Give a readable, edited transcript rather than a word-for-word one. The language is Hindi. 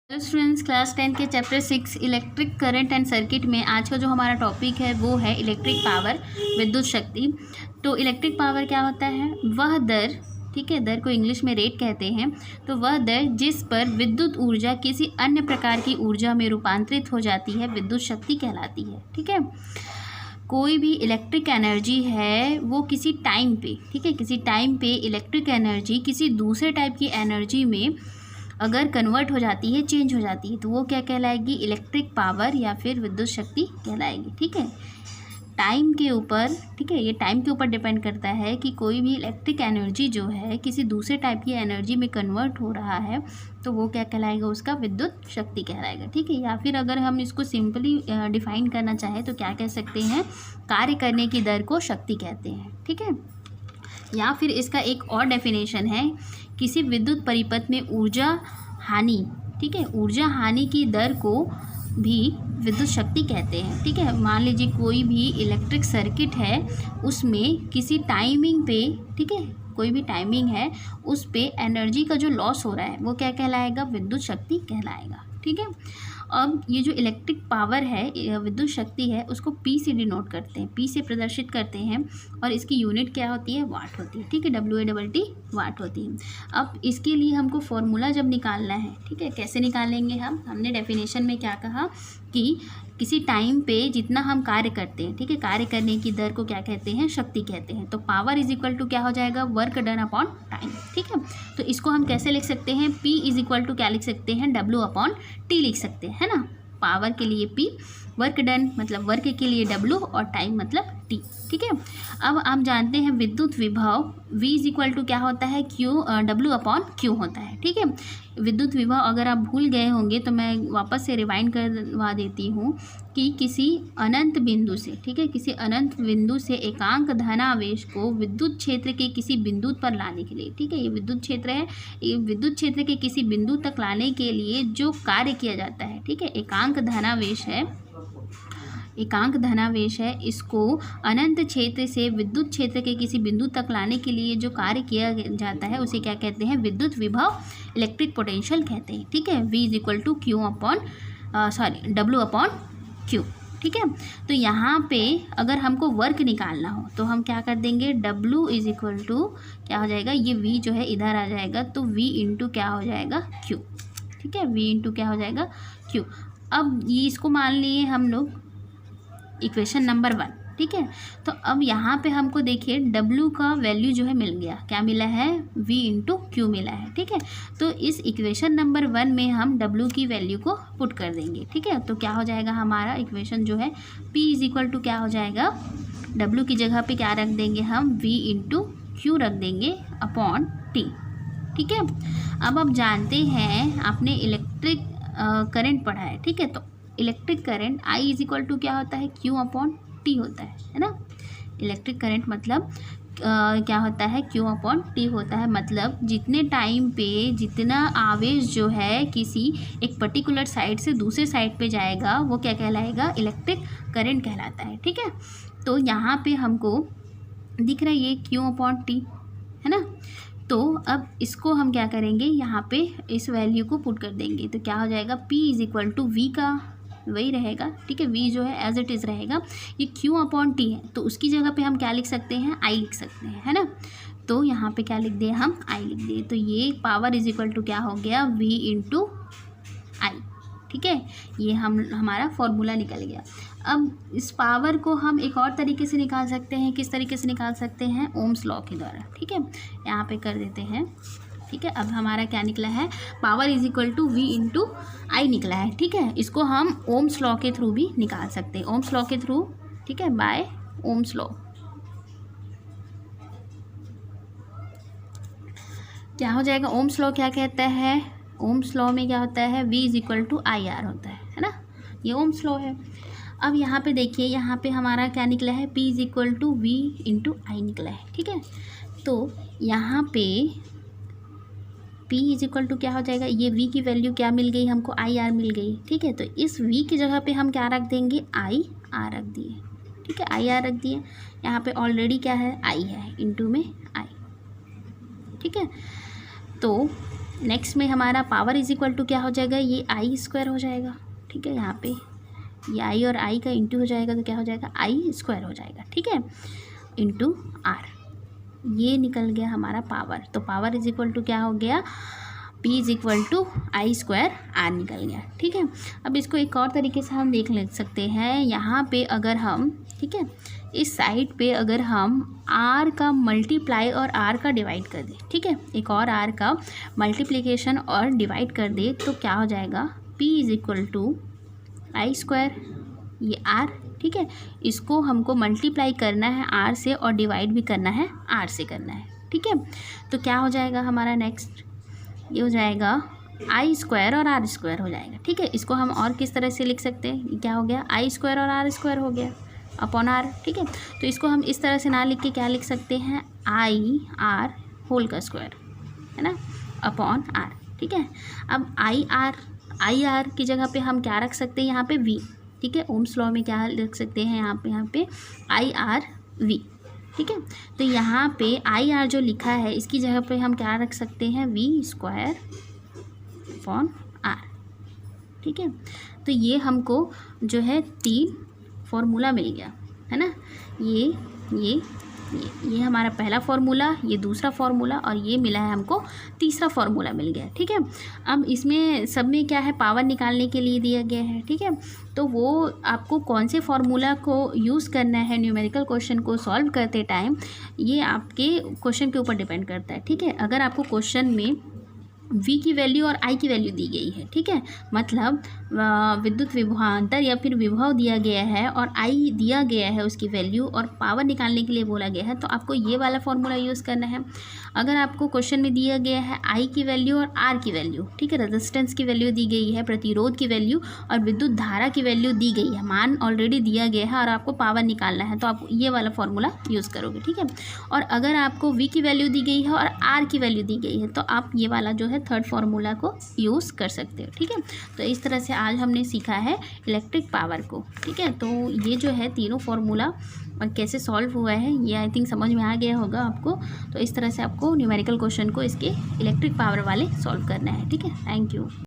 हेलो स्टूडेंट्स, क्लास 10 के chapter 6 electric current and circuit में आज का जो हमारा टॉपिक है वो है इलेक्ट्रिक पावर, विद्युत शक्ति। तो इलेक्ट्रिक पावर क्या होता है? वह दर, ठीक है, दर को इंग्लिश में रेट कहते हैं। तो वह दर जिस पर विद्युत ऊर्जा किसी अन्य प्रकार की ऊर्जा में रूपांतरित हो जाती है विद्युत शक्ति कहलाती है। ठीक है, कोई भी इलेक्ट्रिक एनर्जी है वो किसी टाइम पे, ठीक है, किसी टाइम पे इलेक्ट्रिक एनर्जी किसी दूसरे टाइप की एनर्जी में अगर कन्वर्ट हो जाती है, चेंज हो जाती है, तो वो क्या कहलाएगी? इलेक्ट्रिक पावर या फिर विद्युत शक्ति कहलाएगी। ठीक है, टाइम के ऊपर, ठीक है, ये टाइम के ऊपर डिपेंड करता है कि कोई भी इलेक्ट्रिक एनर्जी जो है किसी दूसरे टाइप की एनर्जी में कन्वर्ट हो रहा है तो वो क्या कहलाएगा? उसका विद्युत शक्ति कहलाएगा। ठीक है, या फिर अगर हम इसको सिंपली डिफाइन करना चाहें तो क्या कह सकते हैं? कार्य करने की दर को शक्ति कहते हैं। ठीक है, या फिर इसका एक और डेफिनेशन है, किसी विद्युत परिपथ में ऊर्जा हानि, ठीक है, ऊर्जा हानि की दर को भी विद्युत शक्ति कहते हैं। ठीक है, मान लीजिए कोई भी इलेक्ट्रिक सर्किट है, उसमें किसी टाइमिंग पे, ठीक है, कोई भी टाइमिंग है उस पे एनर्जी का जो लॉस हो रहा है वो क्या कहलाएगा? विद्युत शक्ति कहलाएगा। ठीक है, अब ये जो इलेक्ट्रिक पावर है, विद्युत शक्ति है, उसको पी से डिनोट करते हैं, पी से प्रदर्शित करते हैं और इसकी यूनिट क्या होती है? वाट होती है। ठीक है, WATT वाट होती है। अब इसके लिए हमको फॉर्मूला जब निकालना है, ठीक है, कैसे निकालेंगे हमने डेफिनेशन में क्या कहा कि किसी टाइम पे जितना हम कार्य करते हैं, ठीक है, कार्य करने की दर को क्या कहते हैं? शक्ति कहते हैं। तो पावर इज इक्वल टू क्या हो जाएगा? Work done upon time. ठीक है, तो इसको हम कैसे लिख सकते हैं? P इज इक्वल टू क्या लिख सकते हैं? W/T लिख सकते हैं, है ना। पावर के लिए P, वर्क डन मतलब वर्क के लिए W और टाइम मतलब T। ठीक है, अब आप जानते हैं विद्युत विभव V इज इक्वल टू क्या होता है? W/Q होता है। ठीक है, विद्युत विभव अगर आप भूल गए होंगे तो मैं वापस से रिवाइंड करवा देती हूँ कि किसी अनंत बिंदु से, ठीक है, किसी अनंत बिंदु से एकांक धनावेश को विद्युत क्षेत्र के किसी बिंदु पर लाने के लिए, ठीक है, ये विद्युत क्षेत्र है, ये विद्युत क्षेत्र के किसी बिंदु तक लाने के लिए जो कार्य किया जाता है, ठीक है, एकांक धनावेश है, एकांक धनावेश है, इसको अनंत क्षेत्र से विद्युत क्षेत्र के किसी बिंदु तक लाने के लिए जो कार्य किया जाता है उसे क्या कहते हैं? विद्युत विभव, इलेक्ट्रिक पोटेंशियल कहते हैं। ठीक है, V is equal to W/Q। ठीक है, तो यहाँ पे अगर हमको वर्क निकालना हो तो हम क्या कर देंगे? W इज इक्वल टू क्या हो जाएगा? ये V जो है इधर आ जाएगा तो V इंटू क्या हो जाएगा? Q। ठीक है, V इंटू क्या हो जाएगा? Q। अब ये इसको मान लिए हम लोग इक्वेशन नंबर 1। ठीक है, तो अब यहाँ पे हमको देखिए W का वैल्यू जो है मिल गया, क्या मिला है? V इंटू Q मिला है। ठीक है, तो इस इक्वेशन नंबर 1 में हम W की वैल्यू को पुट कर देंगे। ठीक है, तो क्या हो जाएगा हमारा इक्वेशन जो है? P इज इक्वल टू क्या हो जाएगा? W की जगह पे क्या रख देंगे हम? V इंटू Q रख देंगे अपॉन T। ठीक है, अब आप जानते हैं आपने इलेक्ट्रिक करंट पढ़ा है, ठीक है, तो electric current I is equal to क्या होता है? Q/T होता है ना। इलेक्ट्रिक करंट मतलब क्या होता है? Q/T होता है, मतलब जितने टाइम पे जितना आवेश जो है किसी एक पर्टिकुलर साइड से दूसरे साइड पे जाएगा वो क्या कहलाएगा? इलेक्ट्रिक करंट कहलाता है। ठीक है, तो यहाँ पे हमको दिख रहा है ये Q/T, है ना। तो अब इसको हम क्या करेंगे? यहाँ पे इस वैल्यू को पुट कर देंगे तो क्या हो जाएगा? P is equal to V का वही रहेगा, ठीक है, V जो है एज इट इज़ रहेगा। ये Q/T है तो उसकी जगह पे हम क्या लिख सकते हैं? I लिख सकते हैं, है ना। तो यहाँ पे क्या लिख दिए हम? I लिख दिए, तो ये पावर इज इक्वल टू क्या हो गया? V into I। ठीक है, ये हमारा फॉर्मूला निकल गया। अब इस पावर को हम एक और तरीके से निकाल सकते हैं। किस तरीके से निकाल सकते हैं? ओम्स लॉ के द्वारा। ठीक है, यहाँ पे कर देते हैं। ठीक है, अब हमारा क्या निकला है? Power is equal to V into I निकला है। ठीक है, इसको हम ओम्स लॉ के थ्रू भी निकाल सकते हैं, ओम्स लॉ के थ्रू, ठीक है, बाय ओम्स लॉ। क्या हो जाएगा? ओम्स लॉ क्या कहता है? ओम्स लॉ में क्या होता है? V is equal to IR होता है ना, ये ओम्स लॉ है। अब यहाँ पे देखिए, यहाँ पे हमारा क्या निकला है? P is equal to V into I निकला है। ठीक है, तो यहाँ पे P इज इक्वल टू क्या हो जाएगा? ये V की वैल्यू क्या मिल गई हमको? IR मिल गई। ठीक है, तो इस V की जगह पे हम क्या रख देंगे? IR रख दिए। ठीक है, IR रख दिए, यहाँ पे ऑलरेडी क्या है? I है, इंटू में I। ठीक है, तो नेक्स्ट में हमारा पावर इज इक्वल टू क्या हो जाएगा, ये आई स्क्वायर हो जाएगा, ठीक है। यहाँ पे ये आई और आई का इंटू हो जाएगा तो क्या हो जाएगा, आई स्क्वायर हो जाएगा, ठीक है, इंटू आर। ये निकल गया हमारा पावर। तो पावर इज इक्वल टू क्या हो गया, P is equal to I square R निकल गया, ठीक है। अब इसको एक और तरीके से हम देख ले सकते हैं। यहाँ पे अगर हम, ठीक है, इस साइड पे अगर हम R का मल्टीप्लाई और R का डिवाइड कर दें, ठीक है, एक और R का मल्टीप्लिकेशन और डिवाइड कर दे तो क्या हो जाएगा, P is equal to I square, ये R, ठीक है। इसको हमको मल्टीप्लाई करना है R से और डिवाइड भी करना है R से करना है, ठीक है। तो क्या हो जाएगा हमारा नेक्स्ट, ये हो जाएगा आई स्क्वायर और आर स्क्वायर हो जाएगा, ठीक है। इसको हम और किस तरह से लिख सकते हैं, ये क्या हो गया, आई स्क्वायर और आर स्क्वायर हो गया अपॉन आर, ठीक है। तो इसको हम इस तरह से ना लिख के क्या लिख सकते हैं, आई आर होल का स्क्वायर, है ना, अपॉन आर, ठीक है। अब आई आर की जगह पे हम क्या रख सकते हैं, यहाँ पे वी, ठीक है। ओम्स लॉ में क्या रख सकते हैं, यहाँ पे आई आर वी, ठीक है। तो यहाँ पे आई आर जो लिखा है इसकी जगह पे हम क्या रख सकते हैं, वी स्क्वायर अपॉन आर, ठीक है। तो ये हमको जो है 3 फॉर्मूला मिल गया, है ना। ये हमारा पहला फार्मूला, ये दूसरा फार्मूला और ये मिला है हमको तीसरा फार्मूला मिल गया, ठीक है। अब इसमें सब में क्या है, पावर निकालने के लिए दिया गया है, ठीक है। तो वो आपको कौन से फार्मूला को यूज़ करना है न्यूमेरिकल क्वेश्चन को सॉल्व करते टाइम, ये आपके क्वेश्चन के ऊपर डिपेंड करता है, ठीक है। अगर आपको क्वेश्चन में V की वैल्यू और I की वैल्यू दी गई है, ठीक है, मतलब विद्युत विभवांतर या फिर विभव दिया गया है और I दिया गया है उसकी वैल्यू और पावर निकालने के लिए बोला गया है, तो आपको ये वाला फॉर्मूला यूज़ करना है। अगर आपको क्वेश्चन में दिया गया है I की वैल्यू और R की वैल्यू, ठीक है, रेजिस्टेंस की वैल्यू दी गई है, प्रतिरोध की वैल्यू और विद्युत धारा की वैल्यू दी गई है, मान ऑलरेडी दिया गया है और आपको पावर निकालना है, तो आप ये वाला फॉर्मूला यूज़ करोगे, ठीक है। और अगर आपको V की वैल्यू दी गई है और R की वैल्यू दी गई है तो आप ये वाला जो है थर्ड फार्मूला को यूज़ कर सकते हो, ठीक है। तो इस तरह से आज हमने सीखा है इलेक्ट्रिक पावर को, ठीक है। तो ये जो है तीनों फार्मूला और कैसे सॉल्व हुआ है ये आई थिंक समझ में आ गया होगा आपको। तो इस तरह से आपको न्यूमेरिकल क्वेश्चन को इसके इलेक्ट्रिक पावर वाले सॉल्व करना है, ठीक है। Thank you.